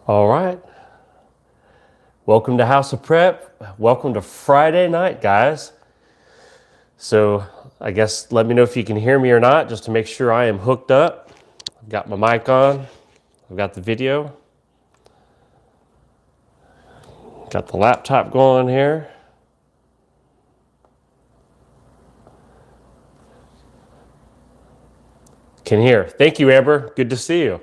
All right. Welcome to House of Prep. Welcome to Friday night, guys. So I guess let me know if you can hear me or not, just to make sure I am hooked up. I've got my mic on. I've got the video. Got the laptop going here. Can hear. Thank you, Amber. Good to see you.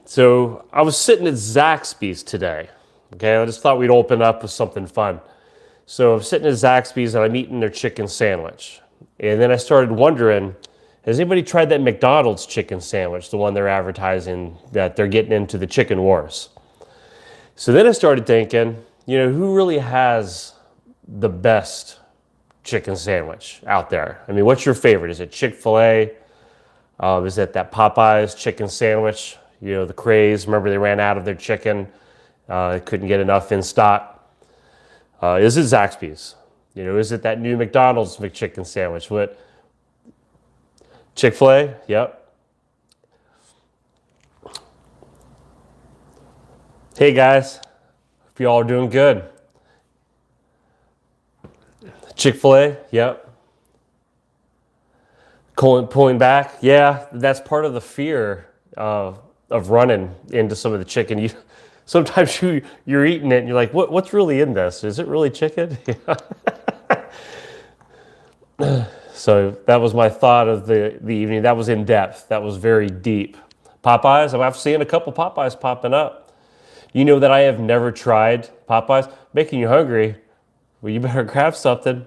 So I was sitting at Zaxby's today. Okay, I just thought we'd open up with something fun. So I'm sitting at Zaxby's and I'm eating their chicken sandwich. And then I started wondering, has anybody tried that McDonald's chicken sandwich, the one they're advertising that they're getting into the chicken wars? So then I started thinking, who really has the best chicken sandwich out there? I mean, what's your favorite? Is it Chick-fil-A? Is it that Popeyes chicken sandwich? The craze. Remember they ran out of their chicken. Couldn't get enough in stock. Is it Zaxby's? Is it that new McDonald's McChicken sandwich? What? Chick-fil-A? Yep. Hey guys, hope you all are doing good. Chick-fil-A? Yep. Pulling back? Yeah, that's part of the fear of running into some of the chicken. Sometimes you're eating it and you're like, what's really in this? Is it really chicken? So that was my thought of the evening. That was in depth. That was very deep. Popeyes, I've seen a couple Popeyes popping up. You know that I have never tried Popeyes. Making you hungry. Well, you better grab something.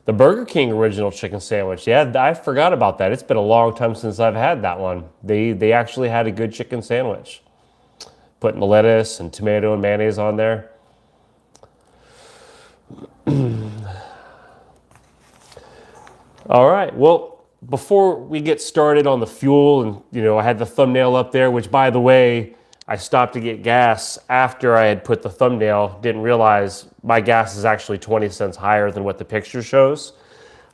The Burger King original chicken sandwich. Yeah, I forgot about that. It's been a long time since I've had that one. They actually had a good chicken sandwich. Putting the lettuce and tomato and mayonnaise on there. All right, well, before we get started on the fuel, and I had the thumbnail up there, which by the way, I stopped to get gas after I had put the thumbnail. Didn't realize my gas is actually 20 cents higher than what the picture shows.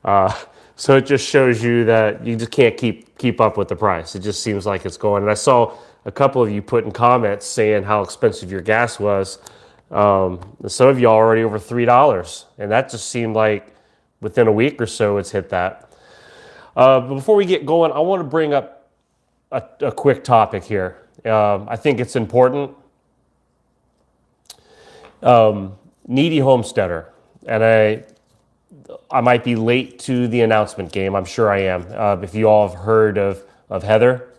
So it just shows you that you just can't keep up with the price. It just seems like it's going. And I saw a couple of you put in comments saying how expensive your gas was. Some of you already over $3. And that just seemed like within a week or so it's hit that. But before we get going, I want to bring up a quick topic here. I think it's important. Needy homesteader, and I might be late to the announcement game. I'm sure I am. If you all have heard of Heather,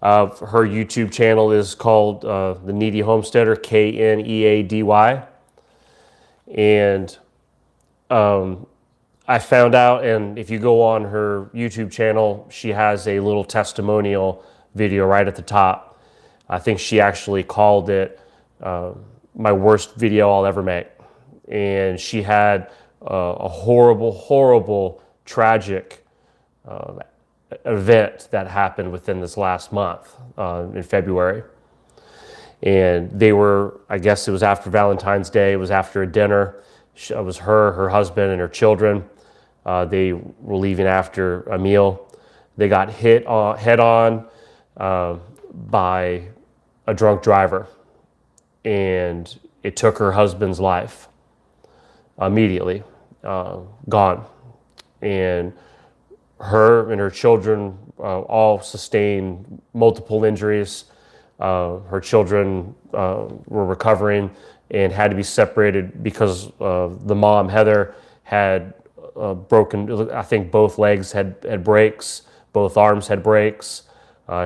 her YouTube channel is called the Needy Homesteader, Kneady, and I found out, and if you go on her YouTube channel, she has a little testimonial video right at the top. I think she actually called it my worst video I'll ever make. And she had a horrible, tragic event that happened within this last month in February. And they were, I guess it was after Valentine's Day, it was after a dinner. It was her husband, and her children. They were leaving after a meal. They got hit head on by a drunk driver, and it took her husband's life immediately, gone. And her and her children all sustained multiple injuries. Her children were recovering and had to be separated because the mom, Heather, had broken, I think both legs had breaks, both arms had breaks.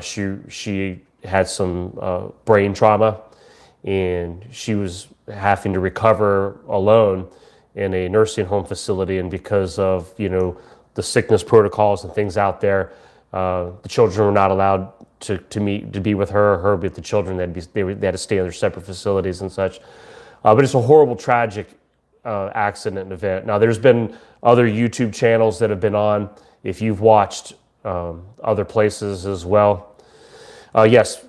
She had some brain trauma, and she was having to recover alone in a nursing home facility. And because of the sickness protocols and things out there, the children were not allowed to be with her with the children. They had to stay in their separate facilities and such. But it's a horrible, tragic accident and event. Now, there's been other YouTube channels that have been on. If you've watched other places as well. Yes,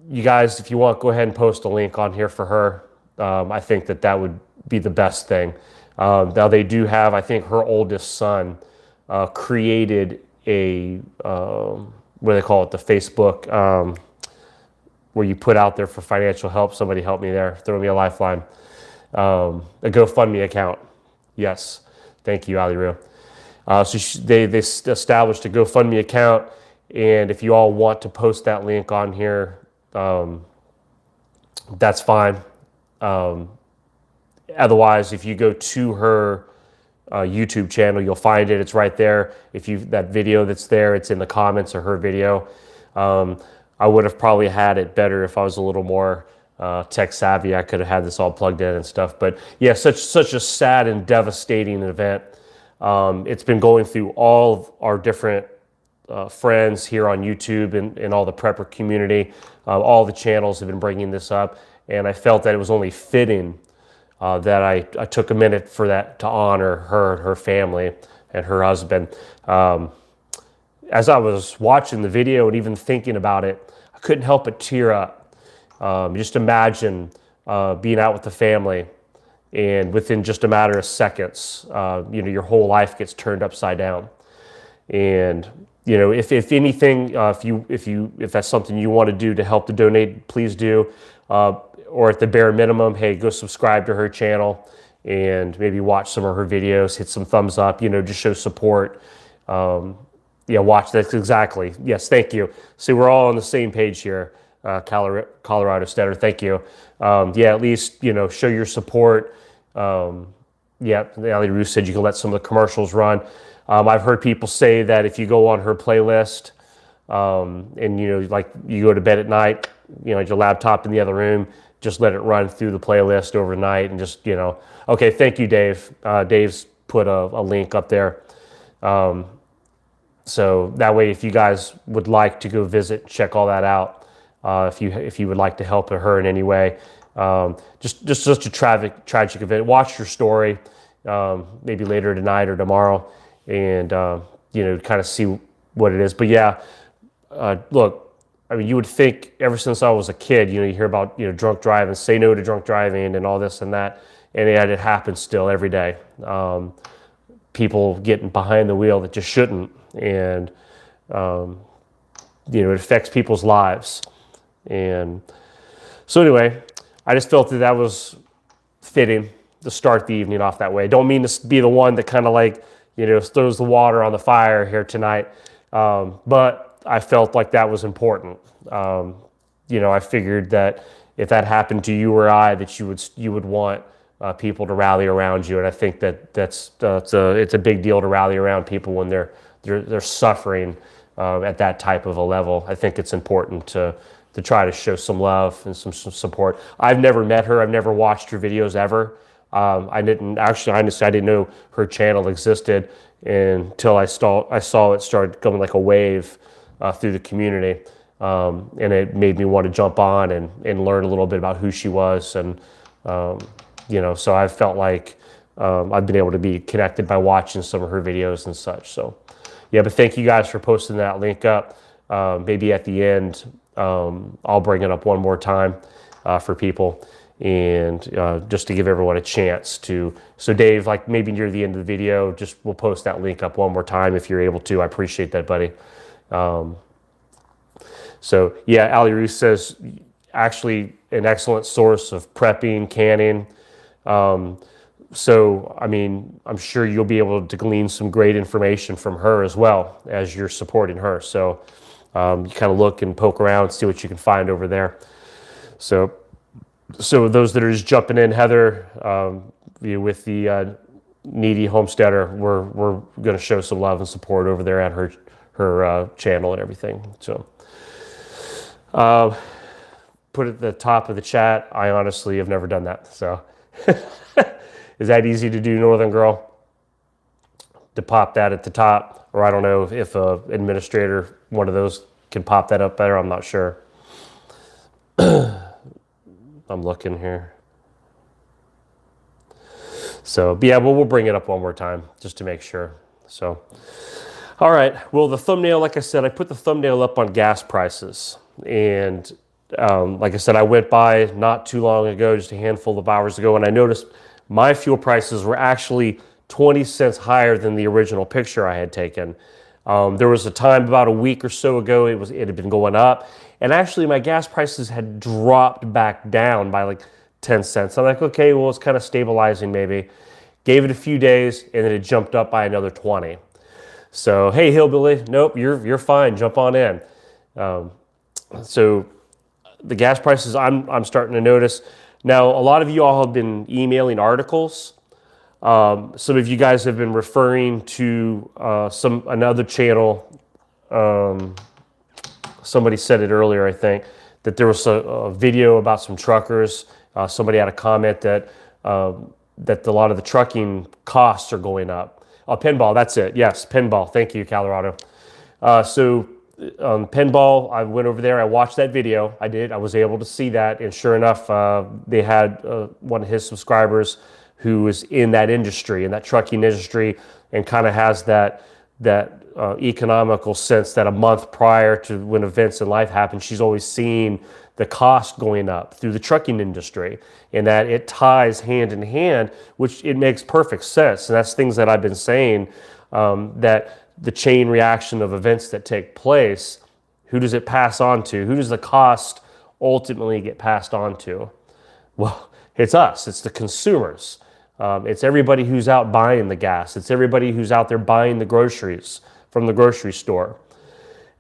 you guys, if you want, go ahead and post a link on here for her. I think that would be the best thing. Now, they do have, I think her oldest son created a what do they call it? The Facebook, where you put out there for financial help. Somebody help me there. Throw me a lifeline. A GoFundMe account. Yes. Thank you, Ali Roo. So they established a GoFundMe account, and if you all want to post that link on here, that's fine. Otherwise, if you go to her YouTube channel, you'll find it. It's right there. That video that's there, it's in the comments of her video. I would have probably had it better if I was a little more tech savvy. I could have had this all plugged in and stuff. But yeah, such a sad and devastating event. It's been going through all of our different friends here on YouTube and all the prepper community. All the channels have been bringing this up, and I felt that it was only fitting that I took a minute for that to honor her and her family and her husband. As I was watching the video and even thinking about it, I couldn't help but tear up. Just imagine being out with the family, and within just a matter of seconds, your whole life gets turned upside down. And if anything, if that's something you want to do to help to donate, please do. Or at the bare minimum, hey, go subscribe to her channel and maybe watch some of her videos, hit some thumbs up, just show support. Watch that. Exactly. Yes, thank you. See, we're all on the same page here, Colorado Steader. Thank you. At least, show your support. Ali Roo said you can let some of the commercials run. I've heard people say that if you go on her playlist and, like you go to bed at night, your laptop in the other room, just let it run through the playlist overnight and just, okay, thank you, Dave. Dave's put a link up there. So that way, if you guys would like to go visit, check all that out, if you would like to help her in any way, just such a tragic event. Watch your story, maybe later tonight or tomorrow, and kind of see what it is. But yeah, look, I mean, you would think ever since I was a kid, you hear about drunk driving, say no to drunk driving, and all this and that, and yet it happens still every day. People getting behind the wheel that just shouldn't, and it affects people's lives. And so anyway, I just felt that was fitting to start the evening off that way. I don't mean to be the one that kind of throws the water on the fire here tonight, but I felt like that was important. I figured that if that happened to you or I, that you would want people to rally around you, and I think it's a big deal to rally around people when they're suffering at that type of a level. I think it's important to try to show some love and some support. I've never met her. I've never watched her videos ever. I didn't know her channel existed until I saw it started coming like a wave through the community, and it made me want to jump on and learn a little bit about who she was, and so I felt like I've been able to be connected by watching some of her videos and such. So yeah, but thank you guys for posting that link up. Maybe at the end I'll bring it up one more time for people, and just to give everyone a chance to. So Dave, like maybe near the end of the video, we'll post that link up one more time if you're able to. I appreciate that, buddy. So yeah, Ali Roo says actually an excellent source of prepping, canning. So I mean, I'm sure you'll be able to glean some great information from her as well as you're supporting her. So you kind of look and poke around, see what you can find over there. So those that are just jumping in, Heather, with the needy homesteader, we're going to show some love and support over there at her channel and everything. So put it at the top of the chat. I honestly have never done that. So is that easy to do, Northern Girl? To pop that at the top? Or I don't know if a administrator, one of those, can pop that up better. I'm not sure. I'm looking here. So, but yeah, we'll bring it up one more time just to make sure. So, all right. Well, the thumbnail, like I said, I put the thumbnail up on gas prices. And like I said, I went by not too long ago, just a handful of hours ago, and I noticed my fuel prices were actually 20 cents higher than the original picture I had taken. There was a time about a week or so ago it had been going up, and actually my gas prices had dropped back down by like 10 cents. I'm like, okay, well, it's kind of stabilizing maybe. Gave it a few days, and then it jumped up by another 20. So, hey, hillbilly, nope, you're fine. Jump on in. So the gas prices I'm starting to notice. Now, a lot of you all have been emailing articles. Some of you guys have been referring to another channel. Somebody said it earlier, I think, that there was a video about some truckers. Somebody had a comment that a lot of the trucking costs are going up. Pinball, that's it. Yes, Pinball. Thank you, Colorado. Pinball, I went over there. I watched that video. I did. I was able to see that. And sure enough, they had one of his subscribers who is in that industry, in that trucking industry, and kind of has that economical sense that a month prior to when events in life happen, she's always seen the cost going up through the trucking industry, and that it ties hand in hand, which it makes perfect sense. And that's things that I've been saying, that the chain reaction of events that take place, who does it pass on to? Who does the cost ultimately get passed on to? Well, it's us. It's the consumers. It's everybody who's out buying the gas. It's everybody who's out there buying the groceries from the grocery store.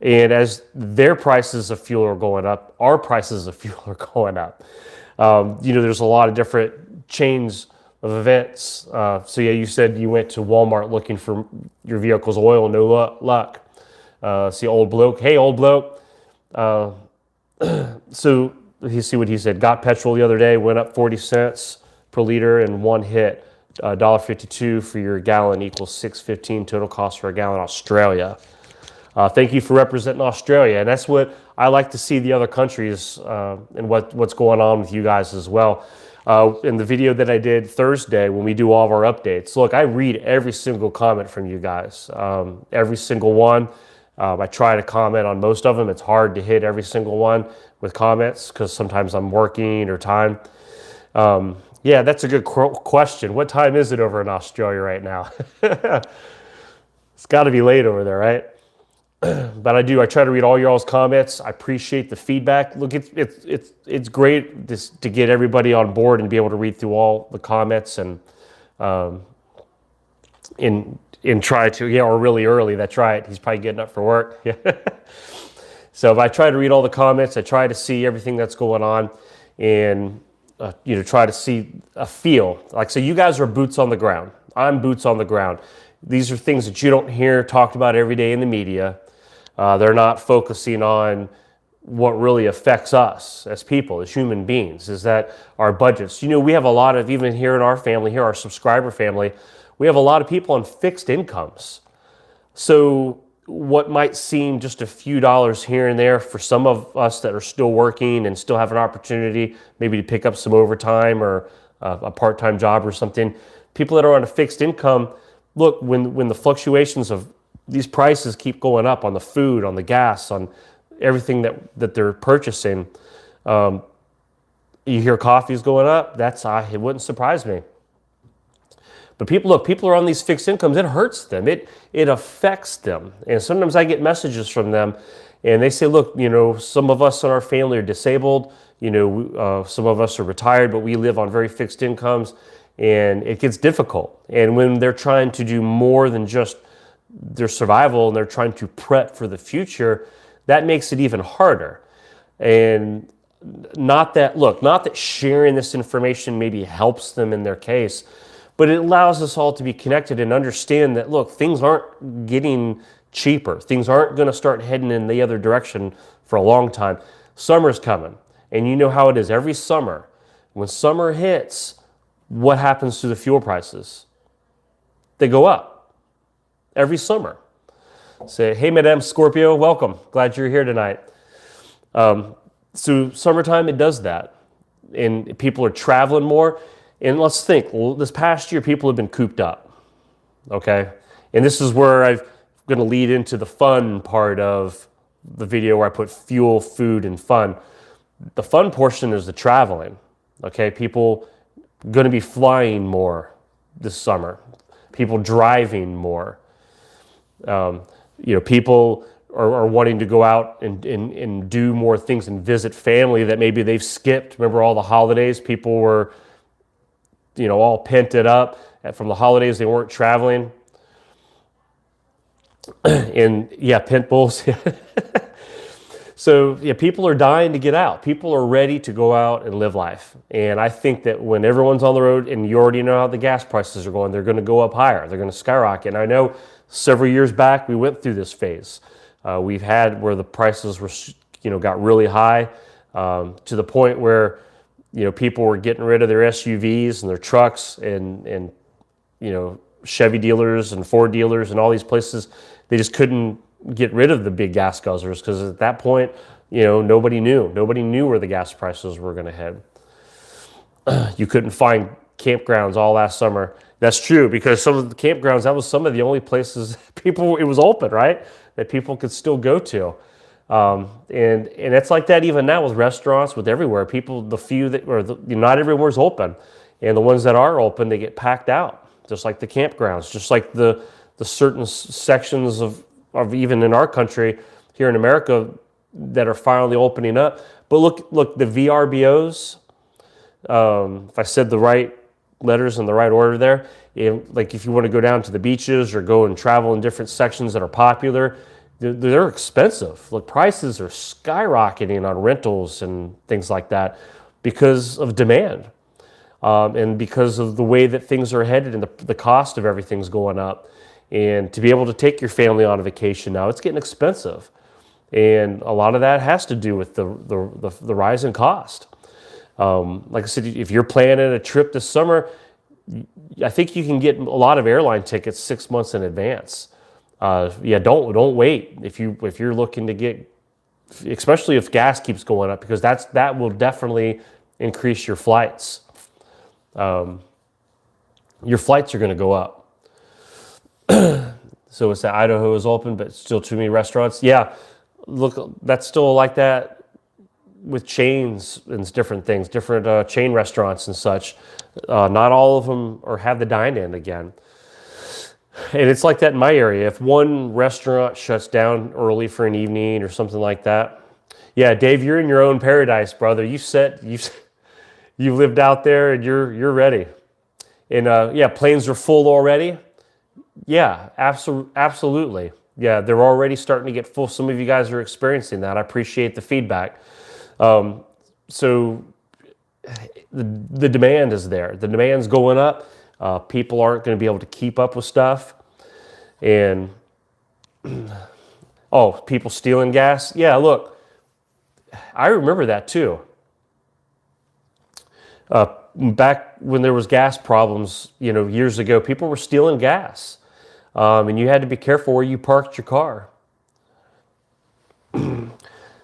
And as their prices of fuel are going up, our prices of fuel are going up. There's a lot of different chains of events. So yeah, you said you went to Walmart looking for your vehicle's oil, no luck. See old bloke. Hey, old bloke. So you see what he said. Got petrol the other day, went up 40 cents per liter in one hit. $1.52 for your gallon equals $6.15 total cost for a gallon. Australia. Thank you for representing Australia. And that's what I like to see the other countries and what's going on with you guys as well. In the video that I did Thursday when we do all of our updates, look, I read every single comment from you guys, every single one. I try to comment on most of them. It's hard to hit every single one with comments because sometimes I'm working or time. Yeah, that's a good question. What time is it over in Australia right now? It's got to be late over there, right? But I try to read all y'all's comments. I appreciate the feedback. Look, it's great to get everybody on board and be able to read through all the comments and try to, yeah, or really early. That's right. He's probably getting up for work. Yeah. So if I try to read all the comments, I try to see everything that's going on, and try to see a feel. Like, so you guys are boots on the ground. I'm boots on the ground. These are things that you don't hear talked about every day in the media. They're not focusing on what really affects us as people, as human beings, is that our budgets. We have a lot of, even here in our family, here, our subscriber family, we have a lot of people on fixed incomes. So what might seem just a few dollars here and there for some of us that are still working and still have an opportunity maybe to pick up some overtime or a part-time job or something, people that are on a fixed income, look, when the fluctuations of these prices keep going up on the food, on the gas, on everything that they're purchasing, you hear coffee's going up, it wouldn't surprise me. But people are on these fixed incomes. It hurts them. It affects them. And sometimes I get messages from them, and they say, look, some of us in our family are disabled. Some of us are retired, but we live on very fixed incomes, and it gets difficult. And when they're trying to do more than just their survival and they're trying to prep for the future, that makes it even harder. And not that sharing this information maybe helps them in their case, but it allows us all to be connected and understand that, look, things aren't getting cheaper. Things aren't going to start heading in the other direction for a long time. Summer's coming, and you know how it is every summer. When summer hits, what happens to the fuel prices? They go up every summer. Say, hey, Madame Scorpio, welcome. Glad you're here tonight. So summertime, it does that. And people are traveling more. And let's think, this past year, people have been cooped up, okay? And this is where I'm going to lead into the fun part of the video where I put fuel, food, and fun. The fun portion is the traveling, okay? People going to be flying more this summer. People driving more. People are wanting to go out and do more things and visit family that maybe they've skipped. Remember all the holidays? People were, all pent it up from the holidays. They weren't traveling. And yeah, pent bulls. So yeah, people are dying to get out. People are ready to go out and live life. And I think that when everyone's on the road, and you already know how the gas prices are going, they're going to go up higher. They're going to skyrocket. And I know several years back we went through this phase. We've had where the prices were, got really high, to the point where, people were getting rid of their SUVs and their trucks, and Chevy dealers and Ford dealers and all these places, they just couldn't get rid of the big gas guzzlers, because at that point, nobody knew where the gas prices were going to head. You couldn't find campgrounds all last summer. That's true, because some of the campgrounds, that was some of the only places it was open, right, that people could still go to. And it's like that even now with restaurants, with everywhere. People, the few that, not everywhere's open, and the ones that are open, they get packed out, just like the campgrounds, just like the certain sections of even in our country here in America that are finally opening up. But look, the VRBOs, if I said the right letters in the right order there, like if you want to go down to the beaches or go and travel in different sections that are popular, they're expensive. Look, prices are skyrocketing on rentals and things like that because of demand, and because of the way that things are headed, and the cost of everything's going up. And to be able to take your family on a vacation now, it's getting expensive. And a lot of that has to do with the rise in cost. Like I said, if you're planning a trip this summer, I think you can get a lot of airline tickets 6 months in advance. Don't wait if you're looking to get, especially if gas keeps going up, because that will definitely increase your flights. Your flights are going to go up. So it's that Idaho is open, but still too many restaurants. Yeah, look, that's still like that with chains and different things, different chain restaurants and such. Not all of them have the dine-in again. And it's like that in my area. If one restaurant shuts down early for an evening or something like that, yeah, Dave, you're in your own paradise, brother. You've lived out there, and you're ready. And planes are full already. Yeah, absolutely. Yeah, they're already starting to get full. Some of you guys are experiencing that. I appreciate the feedback. So the demand is there. The demand's going up. People aren't going to be able to keep up with stuff. And, people stealing gas. Yeah, look, I remember that too. Back when there was gas problems, years ago, people were stealing gas. And you had to be careful where you parked your car.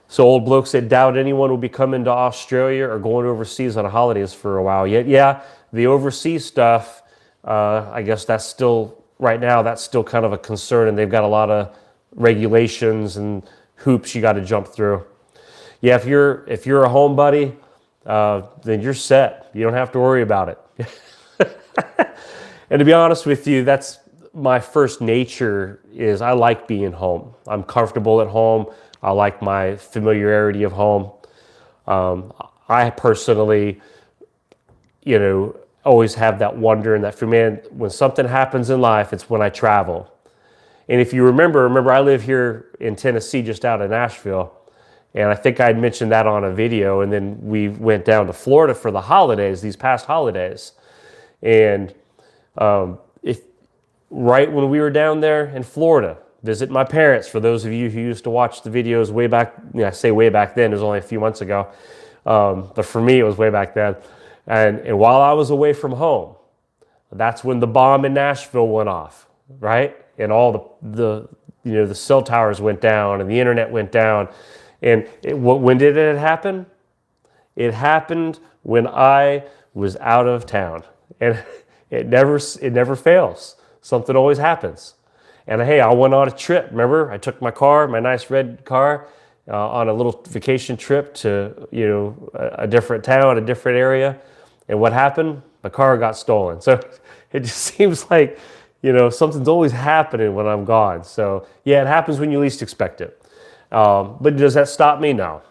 So old bloke said, doubt anyone will be coming to Australia or going overseas on holidays for a while yet. Yeah, the overseas stuff, I guess that's still, right now, that's still kind of a concern, and they've got a lot of regulations and hoops you got to jump through. Yeah, if you're a home buddy, then you're set. You don't have to worry about it. And to be honest with you, that's my first nature, is I like being home. I'm comfortable at home. I like my familiarity of home. I personally, always have that wonder and that fear, man, when something happens in life, it's when I travel. And if you remember I live here in Tennessee, just out of Nashville. And I think I'd mentioned that on a video. And then we went down to Florida for the holidays, these past holidays. And right when we were down there in Florida, visit my parents, for those of you who used to watch the videos way back, I say way back then, it was only a few months ago. But for me, it was way back then. And while I was away from home, that's when the bomb in Nashville went off, right? And all the cell towers went down and the internet went down. And when did it happen? It happened when I was out of town. And it never fails. Something always happens. And hey, I went on a trip. Remember, I took my nice red car, on a little vacation trip to a different town, a different area. And what happened? My car got stolen. So it just seems like something's always happening when I'm gone. So yeah, it happens when you least expect it. But does that stop me? No.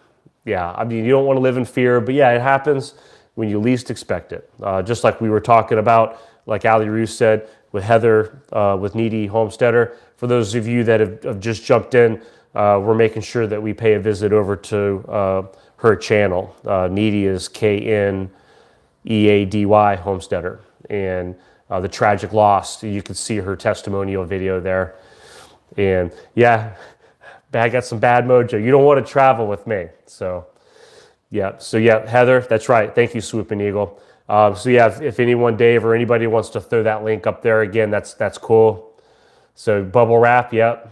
Yeah, I mean, you don't want to live in fear, but yeah, it happens when you least expect it. Just like we were talking about, like Ali Roos said, with Heather, with Needy Homesteader. For those of you that have just jumped in, we're making sure that we pay a visit over to her channel. Needy is Kneady Homesteader. And the tragic loss, you can see her testimonial video there. And yeah, I got some bad mojo. You don't want to travel with me. So yeah, Heather, that's right. Thank you, Swooping Eagle. So yeah, if anyone, Dave, or anybody wants to throw that link up there again, that's cool. So bubble wrap, yep.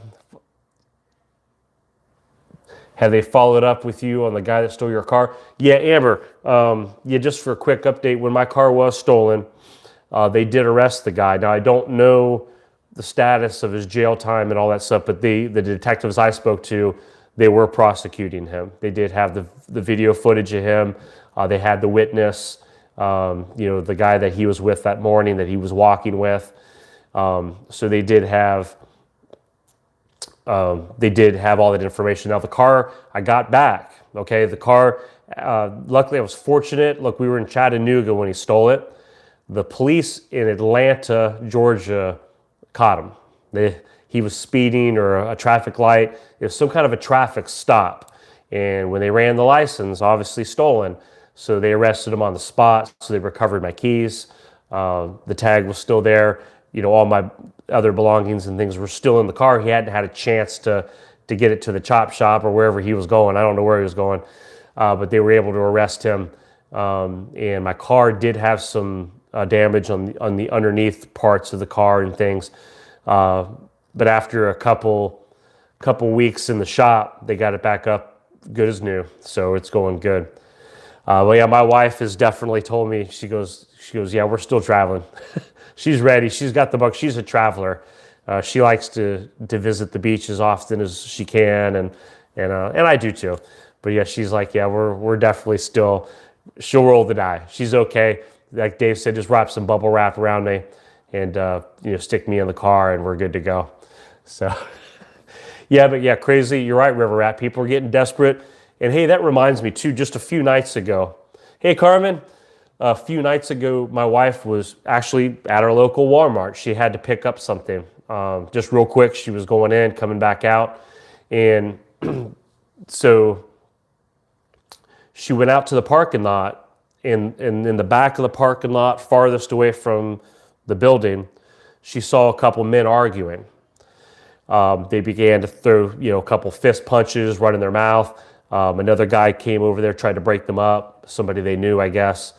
Have they followed up with you on the guy that stole your car? Yeah, Amber. Yeah, just for a quick update, when my car was stolen, they did arrest the guy. Now I don't know the status of his jail time and all that stuff, but the detectives I spoke to, they were prosecuting him. They did have the video footage of him. They had the witness, the guy that he was with that morning that he was walking with. So they did have all that information. Now the car I got back. Okay, the car. Luckily, I was fortunate. Look, we were in Chattanooga when he stole it. The police in Atlanta, Georgia, caught him. He was speeding or a traffic light. It was some kind of a traffic stop. And when they ran the license, obviously stolen. So they arrested him on the spot. So they recovered my keys. The tag was still there. All my other belongings and things were still in the car. He hadn't had a chance to get it to the chop shop or wherever he was going. I don't know where he was going. But they were able to arrest him. And my car did have some damage on the underneath parts of the car and things. But after a couple weeks in the shop, they got it back up good as new. So it's going good. Well, yeah, my wife has definitely told me, she goes, yeah, we're still traveling. She's ready. She's got the bug. She's a traveler. She likes to visit the beach as often as she can. And I do too. But yeah, she's like, yeah, we're definitely still, she'll roll the die. She's okay. Like Dave said, just wrap some bubble wrap around me and, stick me in the car and we're good to go. So yeah, but yeah, crazy. You're right, River Rat. People are getting desperate. And hey, that reminds me too, just a few nights ago. Hey, Carmen, a few nights ago, my wife was actually at our local Walmart. She had to pick up something. Just real quick, she was going in, coming back out. And so she went out to the parking lot. And in the back of the parking lot, farthest away from the building, she saw a couple men arguing. They began to throw, a couple fist punches right in their mouth. Another guy came over there, tried to break them up, somebody they knew, I guess.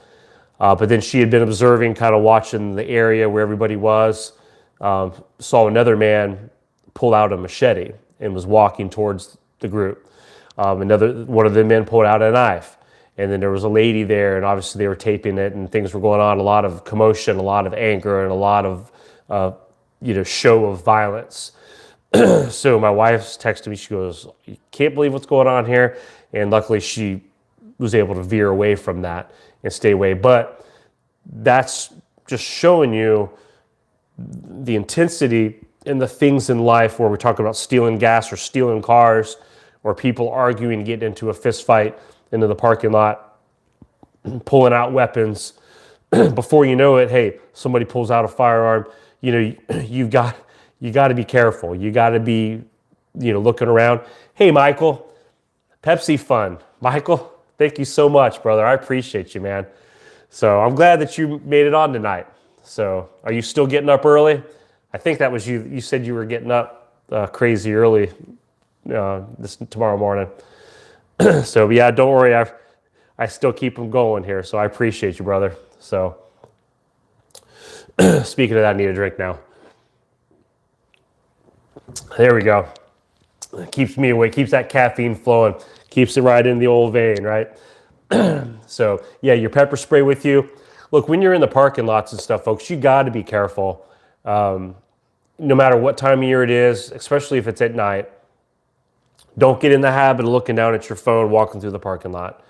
But then she had been observing, kind of watching the area where everybody was, saw another man pull out a machete and was walking towards the group. One of the men pulled out a knife. And then there was a lady there, and obviously they were taping it, and things were going on. A lot of commotion, a lot of anger, and a lot of, show of violence. So my wife's texted me. She goes, "You can't believe what's going on here." And luckily, she was able to veer away from that and stay away. But that's just showing you the intensity in the things in life where we're talking about stealing gas or stealing cars, or people arguing, getting into a fist fight into the parking lot, pulling out weapons. Before you know it, hey, somebody pulls out a firearm. You got to be careful. You got to be, looking around. Hey, Michael, Pepsi Fun. Michael, thank you so much, brother. I appreciate you, man. So I'm glad that you made it on tonight. So are you still getting up early? I think that was you. You said you were getting up crazy early tomorrow morning. So yeah, don't worry. I still keep them going here. So I appreciate you, brother. So speaking of that, I need a drink now. There we go. Keeps me awake, keeps that caffeine flowing, keeps it right in the old vein, right? So yeah, your pepper spray with you. Look, when you're in the parking lots and stuff, folks, you got to be careful. No matter what time of year it is, especially if it's at night. Don't get in the habit of looking down at your phone walking through the parking lot.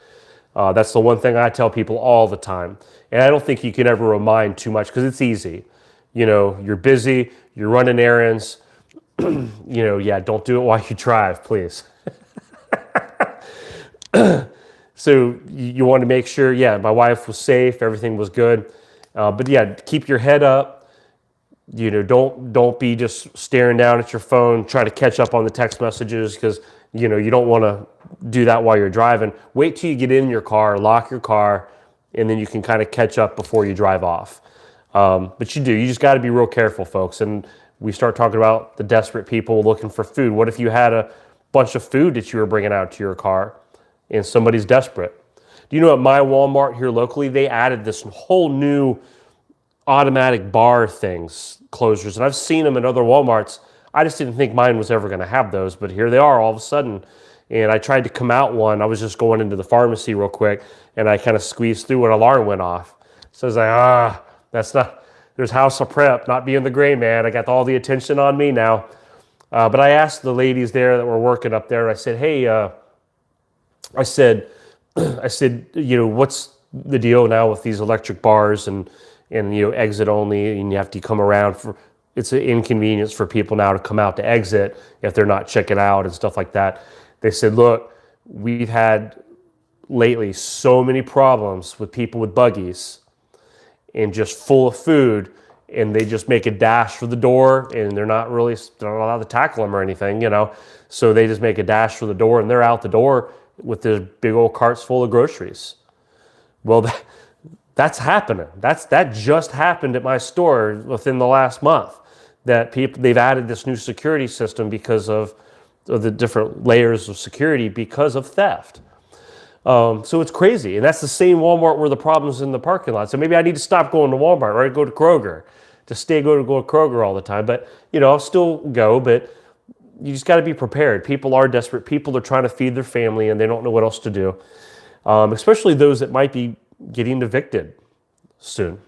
That's the one thing I tell people all the time. And I don't think you can ever remind too much because it's easy. you're busy, you're running errands, yeah, don't do it while you drive, please. So you want to make sure, yeah, my wife was safe, everything was good. But yeah, keep your head up. Don't be just staring down at your phone, trying to catch up on the text messages, because you don't want to do that while you're driving. Wait till you get in your car, lock your car, and then you can kind of catch up before you drive off. But you just got to be real careful, folks. And we start talking about the desperate people looking for food. What if you had a bunch of food that you were bringing out to your car and somebody's desperate? Do you know at my Walmart here locally, they added this whole new automatic bar things, closures, and I've seen them in other Walmarts. I just didn't think mine was ever going to have those, but here they are all of a sudden. And I tried to come out one. I was just going into the pharmacy real quick, and I kind of squeezed through, an alarm went off. So I was like, that's not, there's House of Prep, not being the gray man. I got all the attention on me now. But I asked the ladies there that were working up there, I said, hey, I said, what's the deal now with these electric bars and exit only, and you have to come around it's an inconvenience for people now to come out to exit if they're not checking out and stuff like that. They said, look, we've had lately so many problems with people with buggies and just full of food, and they just make a dash for the door, and they're not allowed to tackle them or anything, so they just make a dash for the door, and they're out the door with their big old carts full of groceries. Well, that's happening. That just happened at my store within the last month. That they've added this new security system because of the different layers of security because of theft. So it's crazy, and that's the same Walmart where the problem's in the parking lot. So maybe I need to stop going to Walmart, or go to Kroger, go to Kroger all the time. But I'll still go. But you just got to be prepared. People are desperate. People are trying to feed their family, and they don't know what else to do. Especially those that might be getting evicted soon.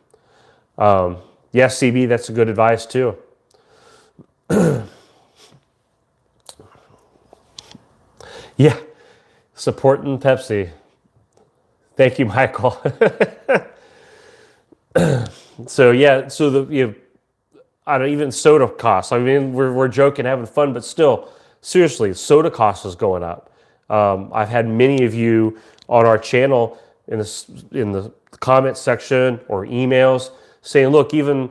Yes, CB, that's a good advice too. Yeah, supporting Pepsi. Thank you, Michael. So I don't even soda costs. I mean, we're joking, having fun, but still, seriously, soda costs is going up. I've had many of you on our channel in the comment section or emails saying, look, even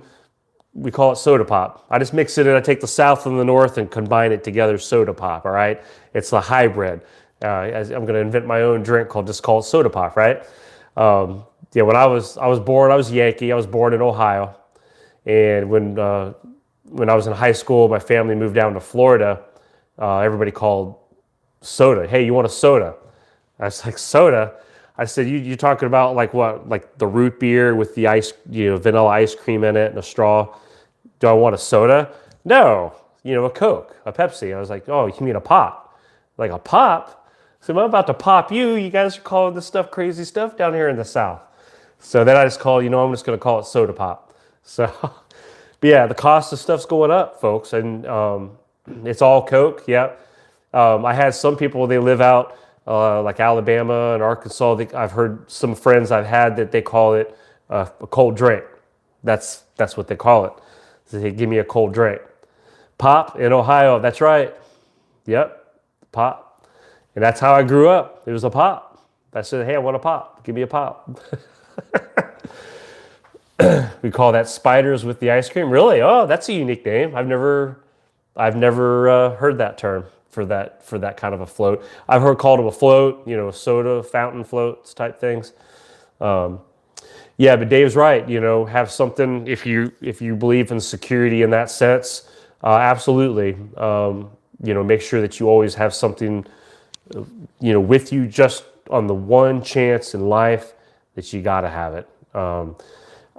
we call it soda pop. I just mix it in. I take the South and the North and combine it together, soda pop, all right? It's a hybrid. I'm going to invent my own drink called soda pop, right? When I was born, I was Yankee. I was born in Ohio. And when I was in high school, my family moved down to Florida. Everybody called soda. Hey, you want a soda? I was like, soda? I said, you talking about like what? Like the root beer with the ice, vanilla ice cream in it and a straw? Do I want a soda? No, a Coke, a Pepsi. I was like, oh, you mean a pop? Like a pop? So I'm about to pop you. You guys are calling this stuff crazy stuff down here in the South. So then I just called, I'm just going to call it soda pop. So, but yeah, the cost of stuff's going up, folks. And it's all Coke, yeah. I had some people, they live out like Alabama and Arkansas. I've heard some friends I've had that they call it a cold drink. That's what they call it. So they give me a cold drink. Pop in Ohio, that's right. Yep, pop. And that's how I grew up. It was a pop. I said, hey, I want a pop. Give me a pop. We call that spiders with the ice cream. Really? Oh, that's a unique name. I've never heard that term for that kind of a float. I've heard called a float, soda, fountain floats type things. Yeah, but Dave's right. Have something if you believe in security in that sense. Absolutely. Make sure that you always have something, with you just on the one chance in life that you got to have it.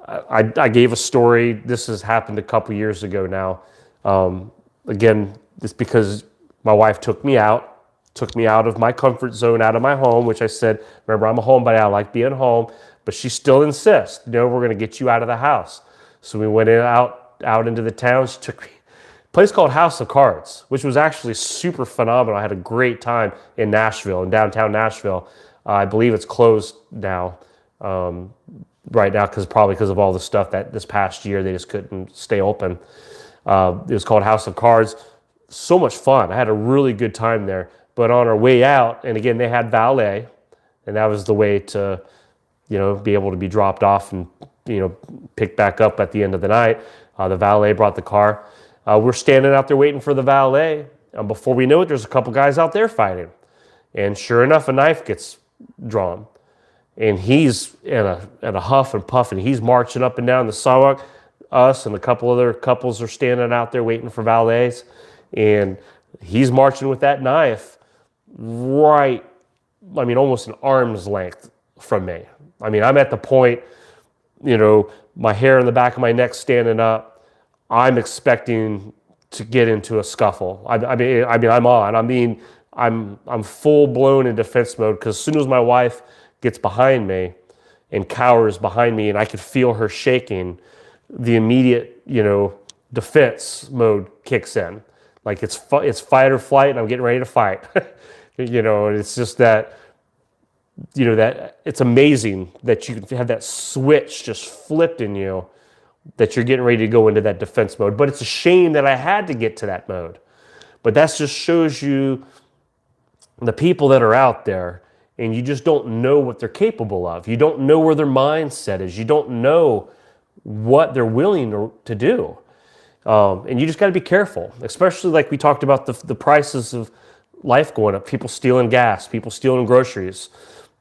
I gave a story. This has happened a couple years ago now. Again, it's because my wife took me out of my comfort zone, out of my home, which I said, remember, I'm a homebody. I like being home. But she still insists, we're going to get you out of the house. So we went out into the town. She took me a place called House of Cards, which was actually super phenomenal. I had a great time in downtown Nashville. I believe it's closed now. right now probably because of all the stuff that this past year they just couldn't stay open. It was called House of Cards. So much fun. I had a really good time there. But on our way out, and again, they had valet, and that was the way to, be able to be dropped off and, picked back up at the end of the night. The valet brought the car. We're standing out there waiting for the valet. And before we know it, there's a couple guys out there fighting. And sure enough, a knife gets drawn. And he's in a huff and puff, and he's marching up and down the sidewalk. Us and a couple other couples are standing out there waiting for valets. And he's marching with that knife right, almost an arm's length from me. I'm at the point, my hair in the back of my neck standing up. I'm expecting to get into a scuffle. I'm full blown in defense mode, because as soon as my wife gets behind me and cowers behind me and I could feel her shaking, the immediate, defense mode kicks in. Like it's fight or flight, and I'm getting ready to fight. And it's just that, that it's amazing that you can have that switch just flipped in you, that you're getting ready to go into that defense mode. But it's a shame that I had to get to that mode. But that just shows you the people that are out there, and you just don't know what they're capable of. You don't know where their mindset is. You don't know what they're willing to do. And you just got to be careful, especially like we talked about the prices of life going up, people stealing gas, people stealing groceries.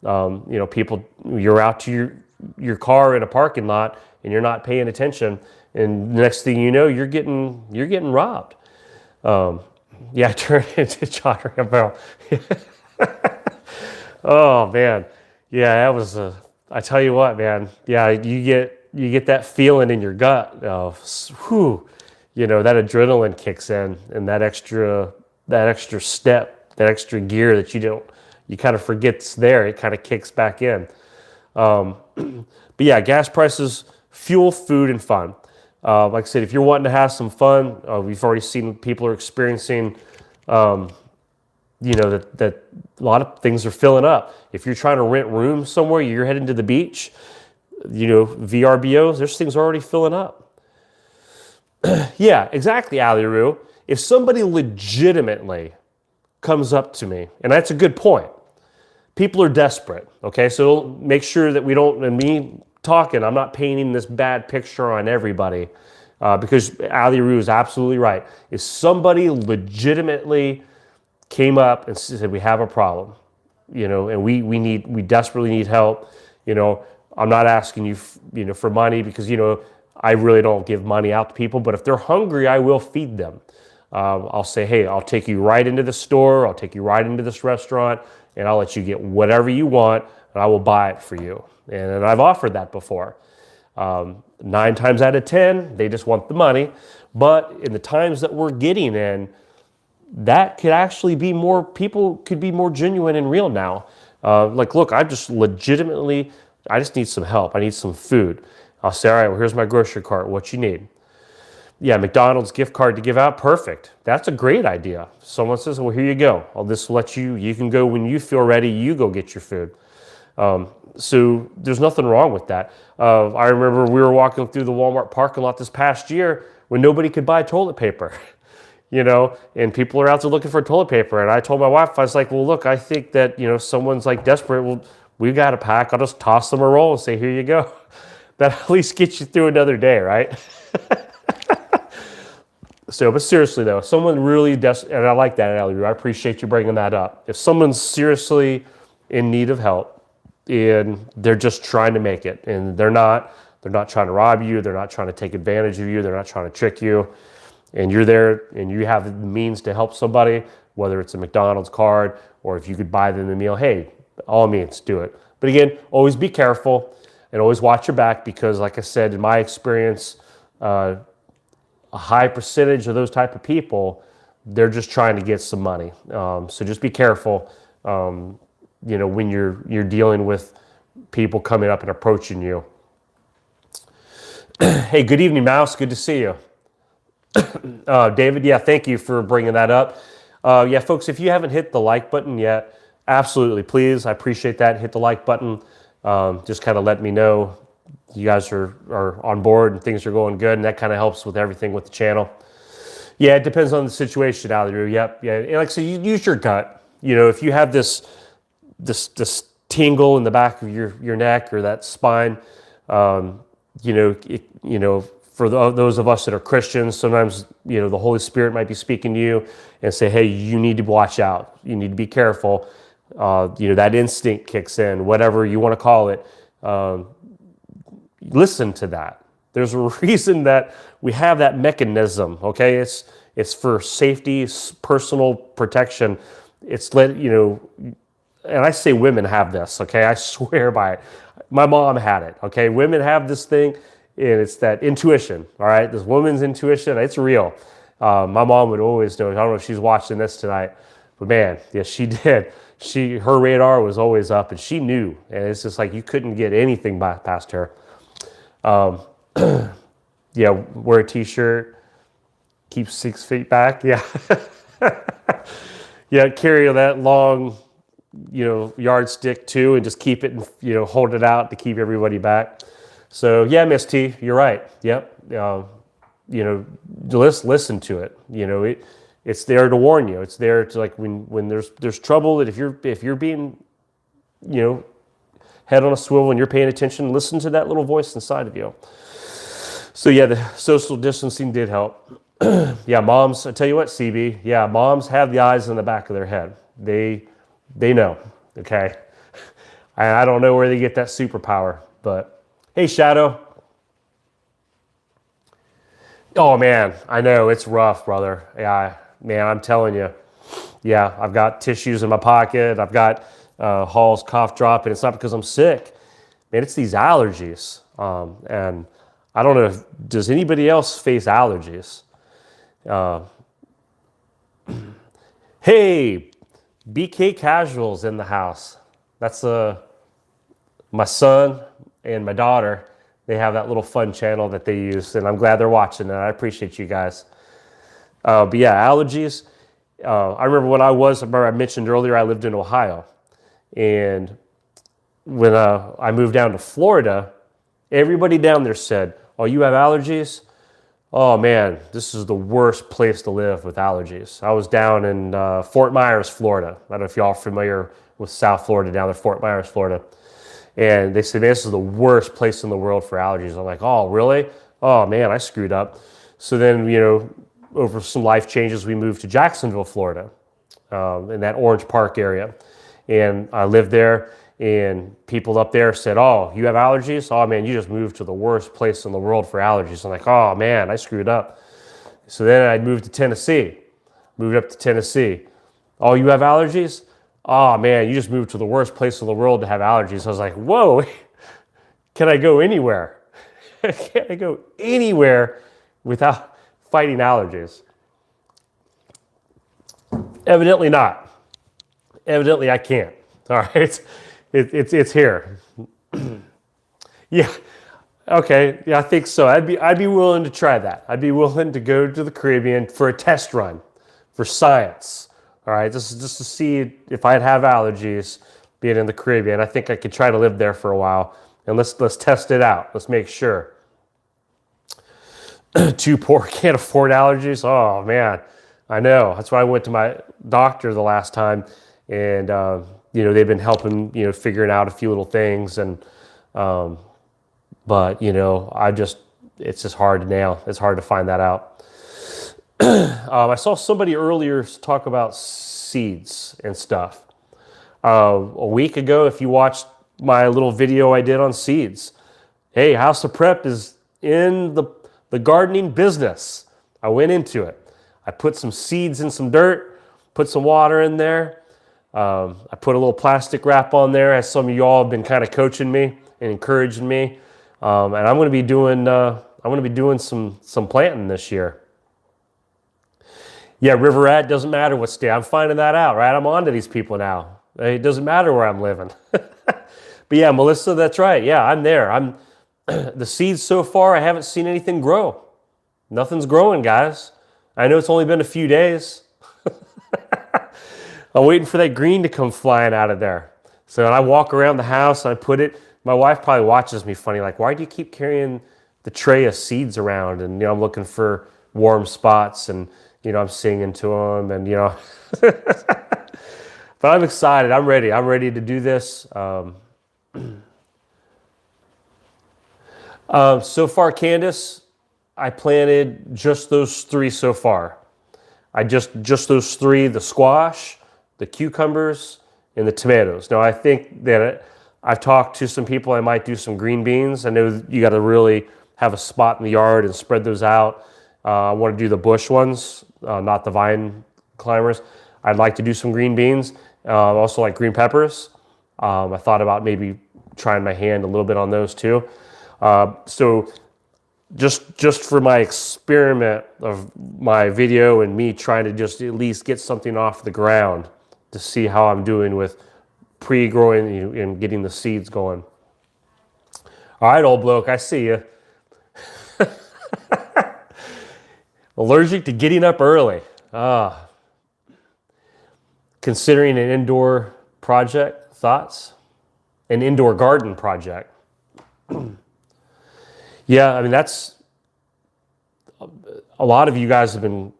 People, you're out to your car in a parking lot and you're not paying attention, and the next thing you know, you're getting robbed. I turned into John Rambo. Oh man, yeah, that was I tell you what, man. Yeah, you get that feeling in your gut of, whew, that adrenaline kicks in, and that extra step, that extra gear that you kind of forget's there. It kind of kicks back in. But yeah, gas prices, fuel, food, and fun. Like I said, if you're wanting to have some fun, we've already seen people are experiencing, that a lot of things are filling up. If you're trying to rent rooms somewhere, you're heading to the beach, VRBOs, there's things already filling up. Yeah, exactly, Ali Roo. If somebody legitimately comes up to me, and that's a good point, people are desperate, okay? So make sure that we don't, and me talking, I'm not painting this bad picture on everybody, because Ali Roo is absolutely right. If somebody legitimately came up and said, we have a problem, and we desperately need help, I'm not asking you, for money, because, I really don't give money out to people, but if they're hungry, I will feed them. I'll say, hey, I'll take you right into the store, I'll take you right into this restaurant, and I'll let you get whatever you want, and I will buy it for you. And I've offered that before. 9 times out of 10, they just want the money. But in the times that we're getting in, that could actually be more, people could be more genuine and real now. Look, I just need some help. I need some food. I'll say, all right, well, here's my grocery cart. What you need? Yeah, McDonald's gift card to give out. Perfect. That's a great idea. Someone says, well, here you go. I'll just let you can go when you feel ready, you go get your food. So there's nothing wrong with that. I remember we were walking through the Walmart parking lot this past year when nobody could buy toilet paper, and people are out there looking for toilet paper. And I told my wife, I was like, well, look, I think that, someone's like desperate. Well, we've got a pack. I'll just toss them a roll and say, here you go. That at least gets you through another day, right? So, but seriously though, if someone really desperate, and I like that, Ali, I appreciate you bringing that up. If someone's seriously in need of help and they're just trying to make it, and they're not trying to rob you, they're not trying to take advantage of you, they're not trying to trick you, and you're there and you have the means to help somebody, whether it's a McDonald's card or if you could buy them the meal, hey, all means, do it. But again, always be careful and always watch your back, because like I said, in my experience, a high percentage of those type of people, they're just trying to get some money. So just be careful, when you're dealing with people coming up and approaching you. Hey, good evening, Mouse. Good to see you. David, yeah, thank you for bringing that up. Yeah, folks, if you haven't hit the like button yet, absolutely, please. I appreciate that. Hit the like button. Just kind of let me know you guys are on board and things are going good, and that kind of helps with everything with the channel. Yeah, it depends on the situation, Allie. Yep, yeah. And like I said, you use your gut. If you have this tingle in the back of your neck or that spine, for those of us that are Christians, sometimes the Holy Spirit might be speaking to you and say, "Hey, you need to watch out. You need to be careful." That instinct kicks in, whatever you want to call it. Listen to that. There's a reason that we have that mechanism. Okay, it's for safety, personal protection. And I say women have this. Okay, I swear by it. My mom had it. Okay, women have this thing, and it's that intuition. All right, this woman's intuition. It's real. My mom would always know. I don't know if she's watching this tonight, but man, yes, she did. Her radar was always up, and she knew. And it's just like you couldn't get anything past her. Yeah, wear a t-shirt, keep 6 feet back. Yeah. Yeah, carry that long, yardstick too, and just keep it and, hold it out to keep everybody back. So yeah, Miss T, you're right. Yep. Listen to it. It's there to warn you. It's there to, like, when there's trouble, that if you're being, head on a swivel and you're paying attention, listen to that little voice inside of you. So yeah, the social distancing did help. Yeah, moms, I tell you what, CB, yeah, moms have the eyes in the back of their head. They know, okay? I don't know where they get that superpower, but hey, Shadow. Oh man, I know, it's rough, brother. Yeah, man, I'm telling you. Yeah, I've got tissues in my pocket. I've got Hall's cough drop, and it's not because I'm sick. Man, it's these allergies. And I don't know, does anybody else face allergies? Hey, BK Casuals in the house. That's my son and my daughter. They have that little fun channel that they use, and I'm glad they're watching, and I appreciate you guys. But yeah, allergies. I remember I mentioned earlier, I lived in Ohio. And when I moved down to Florida, everybody down there said, "Oh, you have allergies? Oh man, this is the worst place to live with allergies." I was down in Fort Myers, Florida. I don't know if y'all are familiar with South Florida, down there, Fort Myers, Florida. And they said, "Man, this is the worst place in the world for allergies." I'm like, "Oh, really? Oh man, I screwed up." So then, over some life changes, we moved to Jacksonville, Florida, in that Orange Park area. And I lived there, and people up there said, "Oh, you have allergies? Oh man, you just moved to the worst place in the world for allergies." I'm like, "Oh man, I screwed up." So then I moved to Tennessee, moved up to Tennessee. "Oh, you have allergies? Oh man, you just moved to the worst place in the world to have allergies." I was like, "Whoa, can I go anywhere? Can I go anywhere without fighting allergies?" Evidently not. Evidently I can't. All right, it's here. Yeah, okay, yeah, I think so. I'd be willing to try that. I'd be willing to go to the Caribbean for a test run, for science. All right, just to see if I'd have allergies being in the Caribbean. I think I could try to live there for a while, and let's test it out. Let's make sure. Too poor, can't afford allergies. Oh man, I know. That's why I went to my doctor the last time. And, they've been helping, figuring out a few little things. And, but, it's just hard to nail. It's hard to find that out. I saw somebody earlier talk about seeds and stuff. A week ago, if you watched my little video I did on seeds, hey, House of Prep is in the gardening business. I went into it. I put some seeds in some dirt, put some water in there. I put a little plastic wrap on there, as some of y'all have been kind of coaching me and encouraging me. And I'm going to be doing some planting this year. Yeah, River Rat, doesn't matter what state. I'm finding that out, right? I'm on to these people now. It doesn't matter where I'm living. But yeah, Melissa, that's right. Yeah, I'm there. The seeds so far, I haven't seen anything grow. Nothing's growing, guys. I know it's only been a few days. I'm waiting for that green to come flying out of there. So I walk around the house, I put it, My wife probably watches me funny, like, why do you keep carrying the tray of seeds around? And, I'm looking for warm spots and, I'm singing to them and, but I'm excited. I'm ready. I'm ready to do this. So far, Candace, I planted just those 3 so far. I just those 3, the squash, the cucumbers, and the tomatoes. Now, I think that I've talked to some people, I might do some green beans. I know you got to really have a spot in the yard and spread those out. I want to do the bush ones, not the vine climbers. I'd like to do some green beans. Also like green peppers. I thought about maybe trying my hand a little bit on those too. So just for my experiment of my video and me trying to just at least get something off the ground to see how I'm doing with pre-growing and getting the seeds going. All right, old bloke, I see you. Allergic to getting up early. Considering an indoor project, thoughts? An indoor garden project. Yeah, I mean, that's, a lot of you guys have been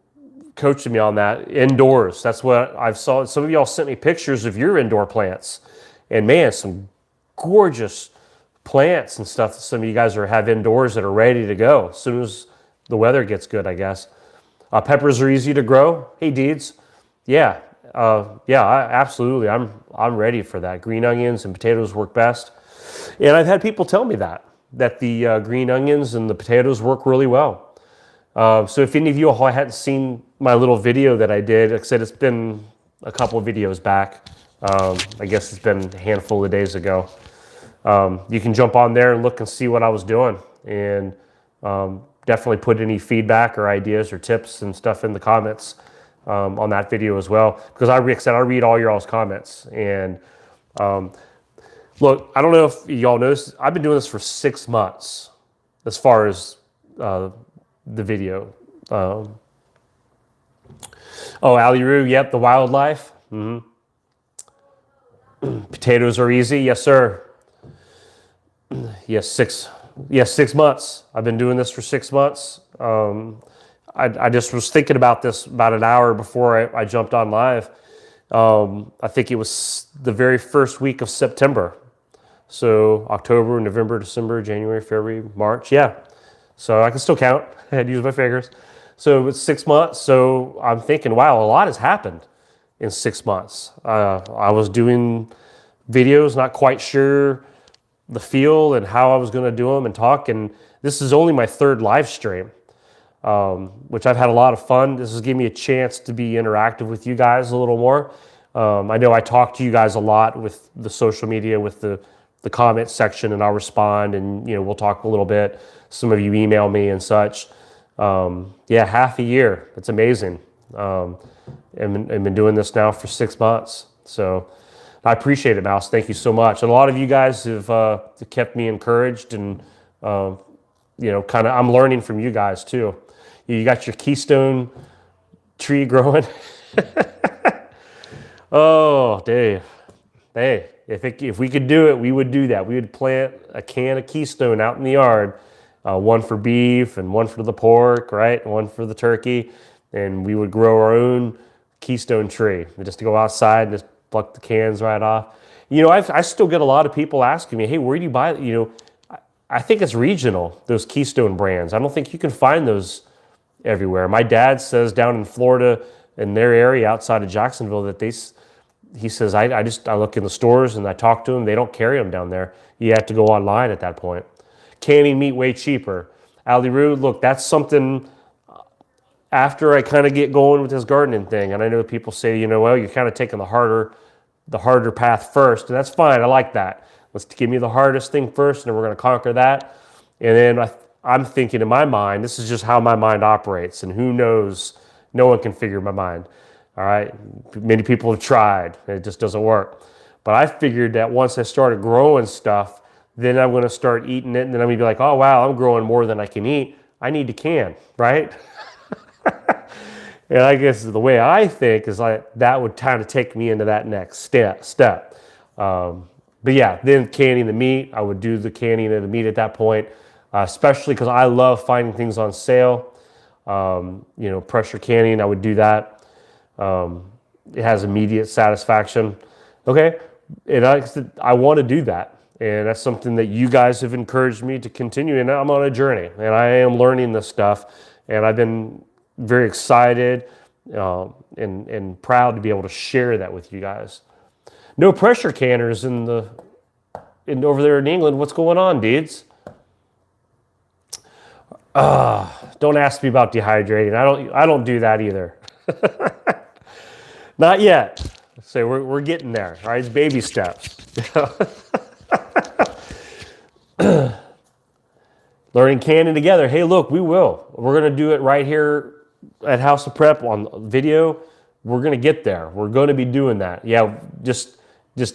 coaching me on that, indoors. That's what I've saw. Some of y'all sent me pictures of your indoor plants. And man, some gorgeous plants and stuff that some of you guys have indoors that are ready to go as soon as the weather gets good, I guess. Peppers are easy to grow. Hey, Deeds. Yeah, absolutely. I'm ready for that. Green onions and potatoes work best. And I've had people tell me that the green onions and the potatoes work really well. So if any of you all hadn't seen my little video that I did, like I said, it's been a couple of videos back. I guess it's been a handful of days ago. You can jump on there and look and see what I was doing. And definitely put any feedback or ideas or tips and stuff in the comments on that video as well. Because I read all your all's comments. And look, I don't know if y'all noticed, I've been doing this for 6 months as far as the video. Ali Roo, yep, the wildlife. Potatoes are easy, yes, sir. Yes, 6 months. I've been doing this for 6 months. I just was thinking about this about an hour before I jumped on live. I think it was the very first week of September. So October, November, December, January, February, March. Yeah. So I can still count. I had to use my fingers. So it's 6 months. So I'm thinking, wow, a lot has happened in 6 months. I was doing videos, not quite sure the feel and how I was going to do them and talk. And this is only my 3rd live stream, which I've had a lot of fun. This has given me a chance to be interactive with you guys a little more. I know I talk to you guys a lot with the social media, with the comment section, and I'll respond and, we'll talk a little bit. Some of you email me and such. Half a year. It's amazing. I've been doing this now for 6 months. So I appreciate it, Mouse. Thank you so much. And a lot of you guys have kept me encouraged and, I'm learning from you guys too. You got your keystone tree growing. Oh, Dave. Hey, if we could do it, we would do that. We would plant a can of keystone out in the yard, one for beef and one for the pork, right? And one for the turkey. And we would grow our own keystone tree just to go outside and just pluck the cans right off. I still get a lot of people asking me, hey, where do you buy, I think it's regional, those keystone brands. I don't think you can find those everywhere. My dad says down in Florida, in their area outside of Jacksonville, that he says, I look in the stores and I talk to them. They don't carry them down there. You have to go online at that point. Canning meat way cheaper. Ali Roo, look, that's something after I kind of get going with this gardening thing. And I know people say, well, you're kind of taking the harder path first. And that's fine. I like that. Let's give me the hardest thing first, and then we're going to conquer that. And then I'm thinking in my mind, this is just how my mind operates. And who knows? No one can figure my mind. All right. Many people have tried, and it just doesn't work. But I figured that once I started growing stuff, then I'm going to start eating it. And then I'm going to be like, oh, wow, I'm growing more than I can eat. I need to can, right? And I guess the way I think is like that would kind of take me into that next step. But yeah, then canning the meat, I would do the canning of the meat at that point, especially because I love finding things on sale. Pressure canning, I would do that. It has immediate satisfaction. Okay, and I want to do that, and that's something that you guys have encouraged me to continue. And I'm on a journey, and I am learning this stuff, and I've been very excited and proud to be able to share that with you guys. No pressure canners over there in England. What's going on, dudes? Don't ask me about dehydrating. I don't do that either. Not yet. So we're getting there. All right, it's baby steps. Learning canning together. Hey, look, we will. We're gonna do it right here at House of Prep on video. We're gonna get there. We're gonna be doing that. Yeah, just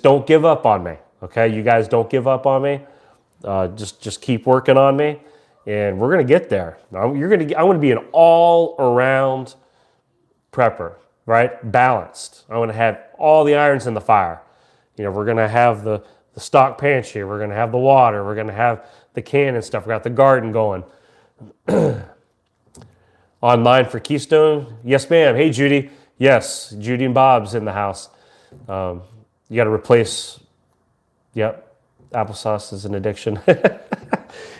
don't give up on me. Okay, you guys don't give up on me. Just keep working on me, and we're gonna get there. I'm gonna be an all-around prepper, right? Balanced. I want to have all the irons in the fire. We're gonna have the stock pantry. We're gonna have the water. We're gonna have the can and stuff. We got the garden going. Online for Keystone. Yes, ma'am. Hey, Judy. Yes, Judy and Bob's in the house. You got to replace. Yep, applesauce is an addiction.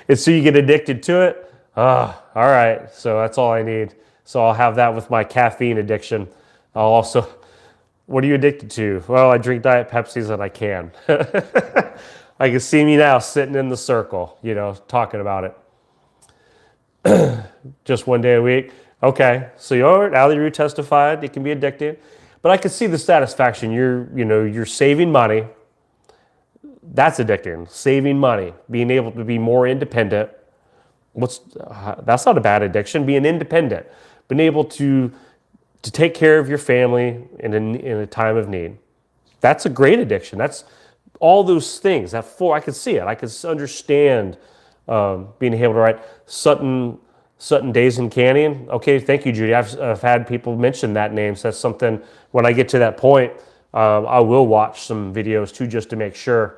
And so you get addicted to it. All right. So that's all I need. So I'll have that with my caffeine addiction. I'll also. What are you addicted to? Well, I drink Diet Pepsis and I can. I can see me now sitting in the circle, talking about it. Just one day a week. Okay, so Ali Rue testified it can be addictive, but I can see the satisfaction. You're saving money. That's addicting. Saving money, being able to be more independent. That's not a bad addiction. Being independent, being able to take care of your family in a time of need. That's a great addiction. That's all those things. I could see it. I could understand being able to write Sutton Days in Canyon. Okay, thank you, Judy. I've had people mention that name. So that's something, when I get to that point, I will watch some videos too, just to make sure.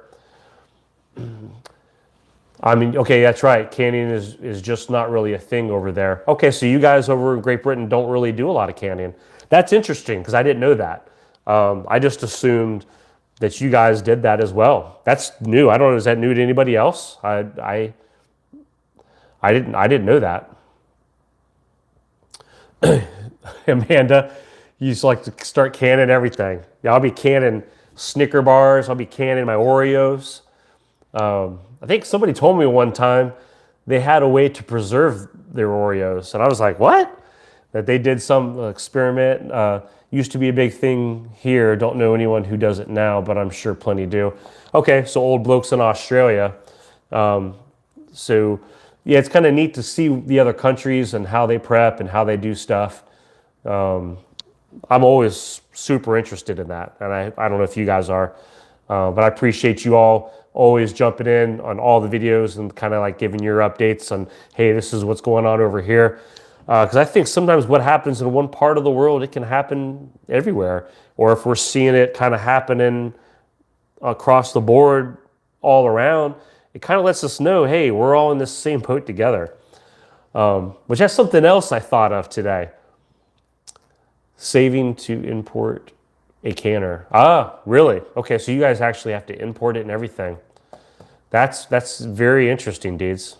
I mean, okay, that's right. Canning is just not really a thing over there. Okay, so you guys over in Great Britain don't really do a lot of canning. That's interesting because I didn't know that. I just assumed that you guys did that as well. That's new. I don't know. Is that new to anybody else? I didn't know that. Amanda, you just like to start canning everything. Yeah, I'll be canning Snicker bars. I'll be canning my Oreos. I think somebody told me one time they had a way to preserve their Oreos. And I was like, what? That they did some experiment. Used to be a big thing here. Don't know anyone who does it now, but I'm sure plenty do. Okay, so old blokes in Australia. So yeah, it's kind of neat to see the other countries and how they prep and how they do stuff. I'm always super interested in that. And I don't know if you guys are, but I appreciate you all always jumping in on all the videos and kind of like giving your updates on, hey, this is what's going on over here. Because I think sometimes what happens in one part of the world, it can happen everywhere. Or if we're seeing it kind of happening across the board all around, it kind of lets us know, hey, we're all in this same boat together. Which is something else I thought of today. Saving to import a canner. Ah, really? Okay, so you guys actually have to import it and everything. That's very interesting, dudes.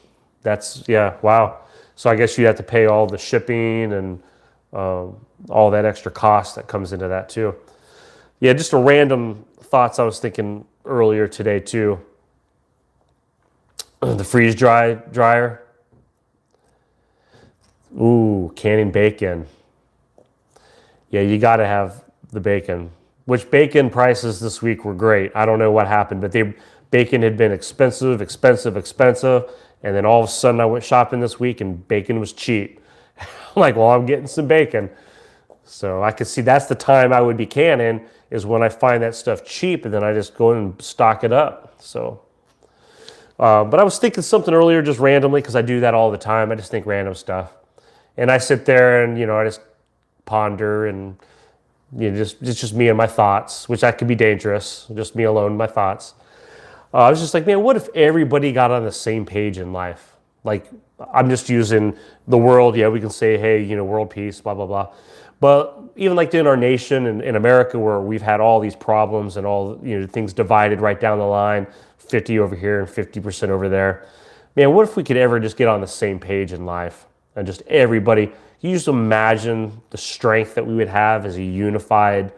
Yeah, wow. So I guess you have to pay all the shipping and all that extra cost that comes into that too. Yeah, just a random thoughts I was thinking earlier today too. The freeze dryer. Ooh, canning bacon. Yeah, you got to have the bacon. Which bacon prices this week were great. I don't know what happened, but bacon had been expensive, and then all of a sudden I went shopping this week and bacon was cheap. I'm like, well, I'm getting some bacon. So I could see that's the time I would be canning, is when I find that stuff cheap, and then I just go and stock it up. So, but I was thinking something earlier just randomly, because I do that all the time. I just think random stuff. And I sit there and, I just ponder, and it's just me and my thoughts, which that could be dangerous, just me alone, my thoughts. I was just like, man, what if everybody got on the same page in life? Like, I'm just using the world. Yeah, we can say, hey, world peace, blah, blah, blah. But even like in our nation and in America, where we've had all these problems and all, things divided right down the line, 50 over here and 50% over there. Man, what if we could ever just get on the same page in life and just everybody, you just imagine the strength that we would have as a unified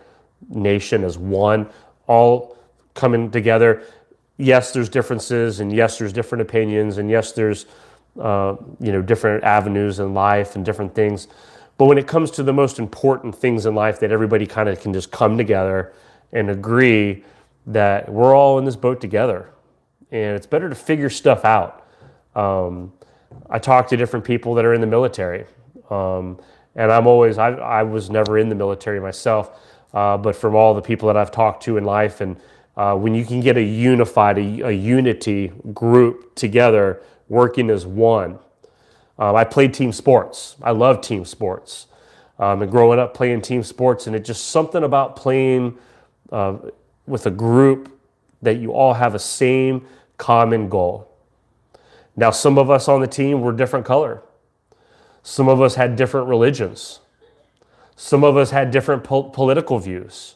nation, as one, all coming together. Yes, there's differences, and yes, there's different opinions, and yes, there's different avenues in life and different things. But when it comes to the most important things in life, that everybody kind of can just come together and agree that we're all in this boat together, and it's better to figure stuff out. I talk to different people that are in the military, and I was never in the military myself, but from all the people that I've talked to in life, and when you can get a unity group together working as one. I played team sports. I love team sports. And growing up playing team sports, and it's just something about playing with a group that you all have a same common goal. Now, some of us on the team were different color. Some of us had different religions. Some of us had different political views.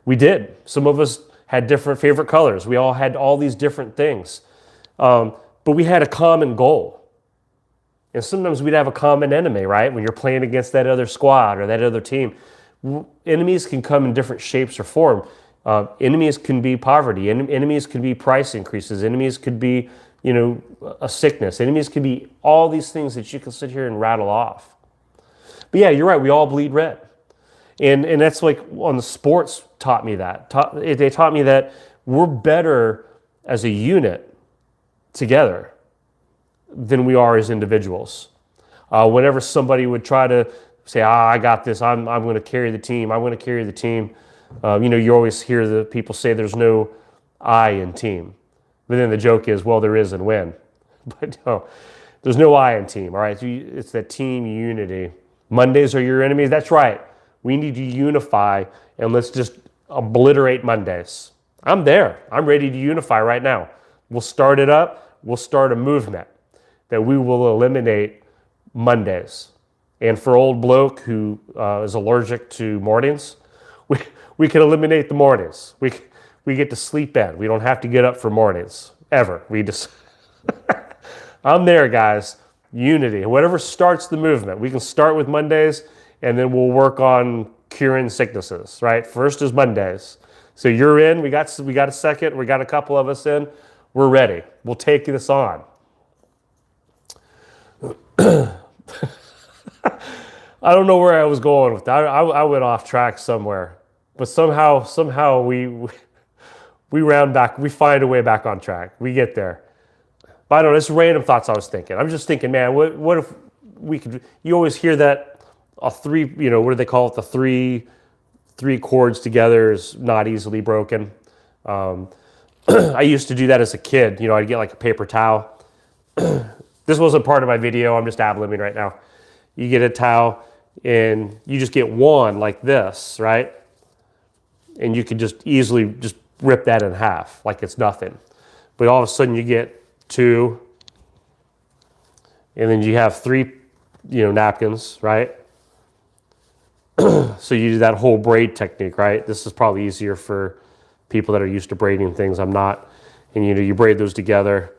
We did. Some of us had different favorite colors. We all had all these different things. But we had a common goal. And sometimes we'd have a common enemy, right? When you're playing against that other squad or that other team. Enemies can come in different shapes or form. Enemies can be poverty. Enemies can be price increases. Enemies could be, a sickness. Enemies can be all these things that you can sit here and rattle off. But yeah, you're right. We all bleed red. And that's like on the sports taught me that. They taught me that we're better as a unit together than we are as individuals. Whenever somebody would try to say, I got this, I'm going to carry the team, I'm going to carry the team. You always hear the people say there's no I in team. But then the joke is, well, there is and when. But no, there's no I in team, all right? It's that team unity. Mondays are your enemies. That's right. We need to unify, and let's just obliterate Mondays. I'm there. I'm ready to unify right now. We'll start it up. We'll start a movement that we will eliminate Mondays. And for old bloke who is allergic to mornings, we can eliminate the mornings. We get to sleep in. We don't have to get up for mornings, ever. We just, I'm there, guys. Unity. Whatever starts the movement. We can start with Mondays, and then we'll work on curing sicknesses, right? First is Mondays. So you're in. We got a second. We got a couple of us in. We're ready. We'll take this on. I don't know where I was going with that. I went off track somewhere, but somehow we round back. We find a way back on track. We get there. But I don't know. It's random thoughts I was thinking. I'm just thinking, man, what if we could? You always hear that a three. What do they call it? The three chords together is not easily broken. I used to do that as a kid. I'd get like a paper towel. This wasn't part of my video. I'm just ad-libbing right now. You get a towel and you just get one like this, right? And you can just easily just rip that in half like it's nothing. But all of a sudden you get two, and then you have three, napkins, right? So you do that whole braid technique, right? This is probably easier for people that are used to braiding things. I'm not. And you braid those together.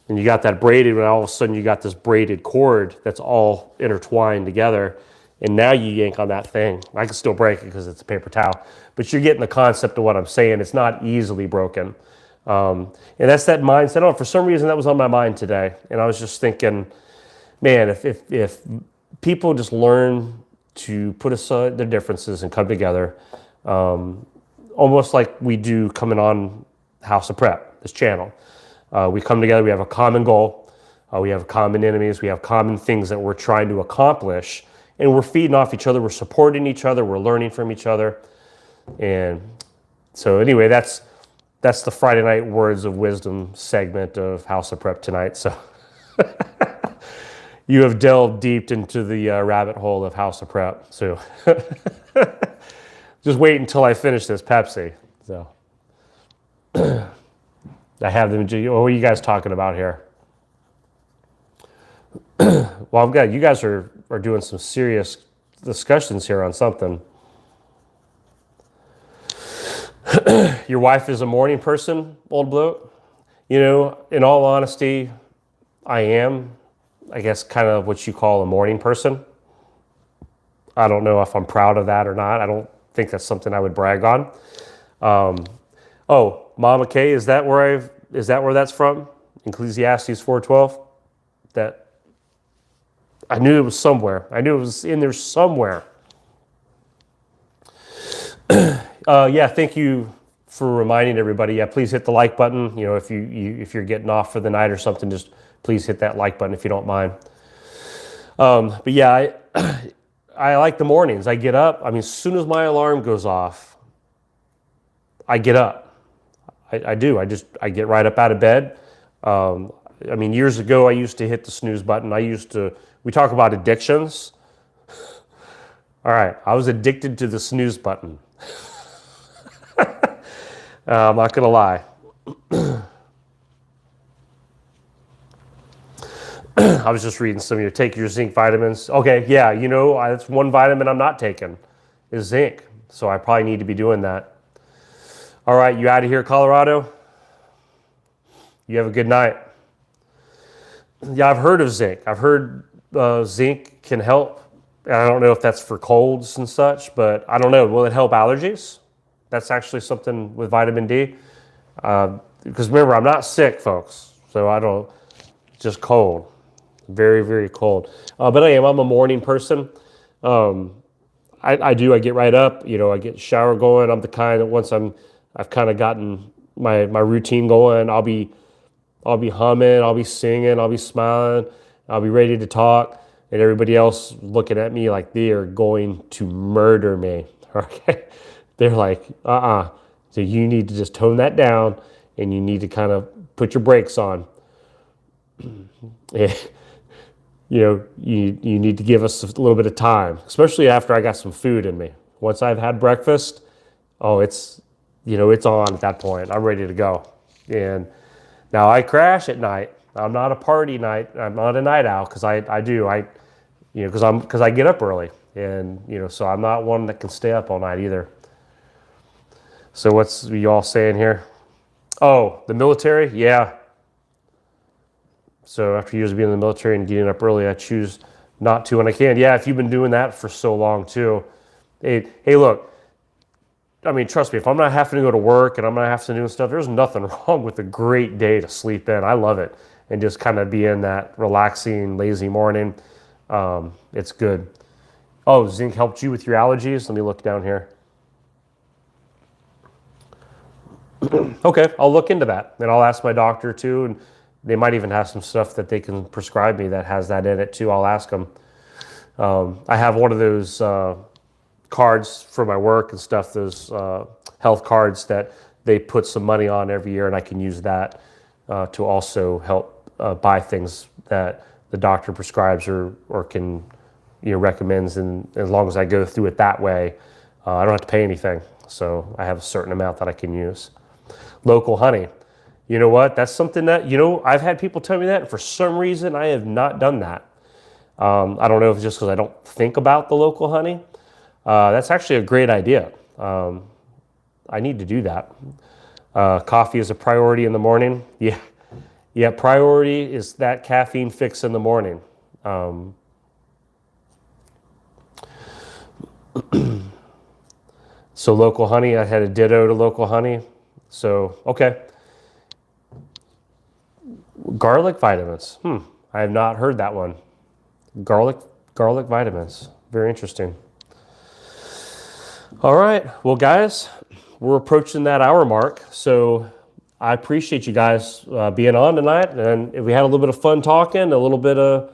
And you got that braided, and all of a sudden you got this braided cord that's all intertwined together. And now you yank on that thing. I can still break it because it's a paper towel. But you're getting the concept of what I'm saying. It's not easily broken. And that's that mindset. I don't know, for some reason that was on my mind today. And I was just thinking, man, if people just learn to put aside their differences and come together, almost like we do coming on House of Prep, this channel. We come together, we have a common goal, we have common enemies, we have common things that we're trying to accomplish, and we're feeding off each other, we're supporting each other, we're learning from each other. And so anyway, that's the Friday night words of wisdom segment of House of Prep tonight. So you have delved deep into the rabbit hole of House of Prep. So just wait until I finish this Pepsi. So I have them. What are you guys talking about here? Well, I've got you guys are doing some serious discussions here on something. Your wife is a morning person, old bloke. You know, in all honesty, I am, I guess, kind of what you call a morning person. I don't know if I'm proud of that or not. I don't think that's something I would brag on. Oh, Mama K, is that where that's from? Ecclesiastes 4:12. That I knew it was somewhere. I knew it was in there somewhere. Yeah, thank you for reminding everybody. Yeah, please hit the like button. You know, if if you're getting off for the night or something, just please hit that like button if you don't mind. But yeah, I like the mornings. I get up. I mean, as soon as my alarm goes off, I get up. I do. I get right up out of bed. I mean, years ago, I used to hit the snooze button. We talk about addictions. All right, I was addicted to the snooze button. I'm not going to lie. I was just reading some of you. Take your zinc vitamins. Okay, yeah, you know, that's one vitamin I'm not taking is zinc. So I probably need to be doing that. All right, you out of here, Colorado? You have a good night. Yeah, I've heard of zinc. I've heard zinc can help. And I don't know if that's for colds and such, but I don't know. Will it help allergies? That's actually something with vitamin D. Because remember, I'm not sick, folks. So I don't, just cold. Very, very cold. But I'm a morning person. I get right up, you know, I get the shower going. I'm the kind that once I've kind of gotten my routine going, I'll be humming, I'll be singing, I'll be smiling, I'll be ready to talk, and everybody else looking at me like they are going to murder me. Okay, they're like, So you need to just tone that down, and you need to kind of put your brakes on. You know, you need to give us a little bit of time, especially after I got some food in me. Once I've had breakfast, it's on at that point. I'm ready to go. And now I crash at night. I'm not a party night. I'm not a night owl because because I get up early, and so I'm not one that can stay up all night either. So what's you all saying here? Oh, the military, yeah. So after years of being in the military and getting up early, I choose not to when I can. Yeah, if you've been doing that for so long too. Hey, look, I mean, trust me, if I'm not having to go to work and I'm not having to do stuff, there's nothing wrong with a great day to sleep in. I love it. And just kind of be in that relaxing, lazy morning. It's good. Oh, zinc helped you with your allergies? Let me look down here. Okay, I'll look into that. And I'll ask my doctor too. And they might even have some stuff that they can prescribe me that has that in it too. I'll ask them. I have one of those cards for my work and stuff, those health cards that they put some money on every year, and I can use that to also help buy things that the doctor prescribes or can recommends. And as long as I go through it that way, I don't have to pay anything. So I have a certain amount that I can use. Local honey. You know what? That's something that, I've had people tell me that, and for some reason I have not done that. I don't know if it's just because I don't think about the local honey. That's actually a great idea. I need to do that. Coffee is a priority in the morning. Yeah, priority is that caffeine fix in the morning. So local honey, I had a ditto to local honey. So, okay. Garlic vitamins. I have not heard that one. Garlic vitamins. Very interesting. All right. Well, guys, we're approaching that hour mark. So I appreciate you guys being on tonight. And if we had a little bit of fun talking, a little bit of,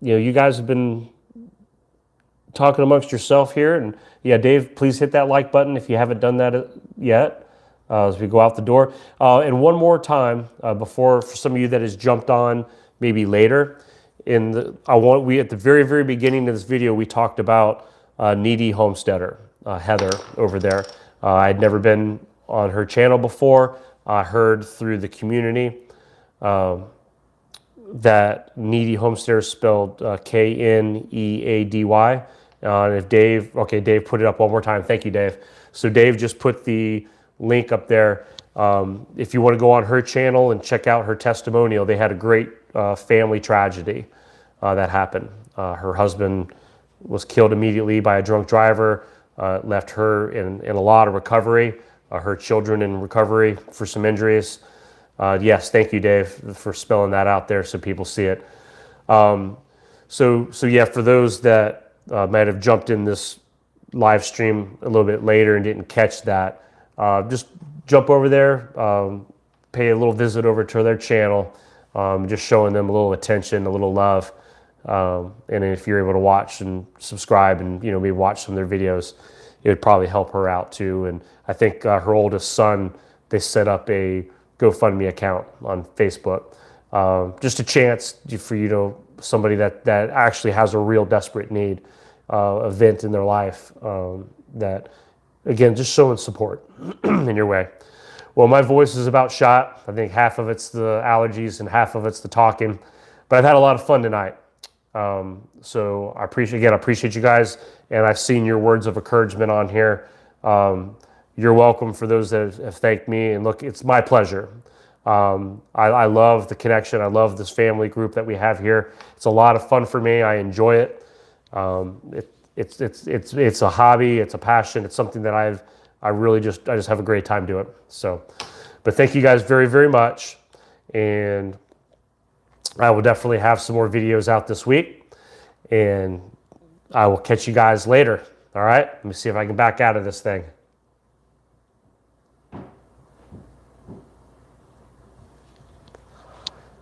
you guys have been talking amongst yourself here. And yeah, Dave, please hit that like button if you haven't done that yet. As we go out the door. And one more time, for some of you that has jumped on maybe later, at the very, very beginning of this video, we talked about needy homesteader, Heather over there. I'd never been on her channel before. I heard through the community that Needy Homesteader is spelled Kneady. If Dave put it up one more time. Thank you, Dave. So Dave just put the link up there. If you want to go on her channel and check out her testimonial, they had a great family tragedy that happened. Her husband was killed immediately by a drunk driver, left her in a lot of recovery, her children in recovery for some injuries. Yes, thank you, Dave, for spelling that out there so people see it. So yeah, for those that might have jumped in this live stream a little bit later and didn't catch that, just jump over there, pay a little visit over to their channel, just showing them a little attention, a little love. And if you're able to watch and subscribe and, maybe watch some of their videos, it would probably help her out too. And I think her oldest son, they set up a GoFundMe account on Facebook. Just a chance for somebody that actually has a real desperate need, event in their life, that, again, just showing support in your way. Well, my voice is about shot. I think half of it's the allergies and half of it's the talking, but I've had a lot of fun tonight. So I appreciate you guys, and I've seen your words of encouragement on here. You're welcome for those that have thanked me, and look, it's my pleasure. I love the connection. I love this family group that we have here. It's a lot of fun for me. I enjoy it. It's a hobby. It's a passion. It's something that I just have a great time doing. So, but thank you guys very, very much. And I will definitely have some more videos out this week, and I will catch you guys later. All right. Let me see if I can back out of this thing.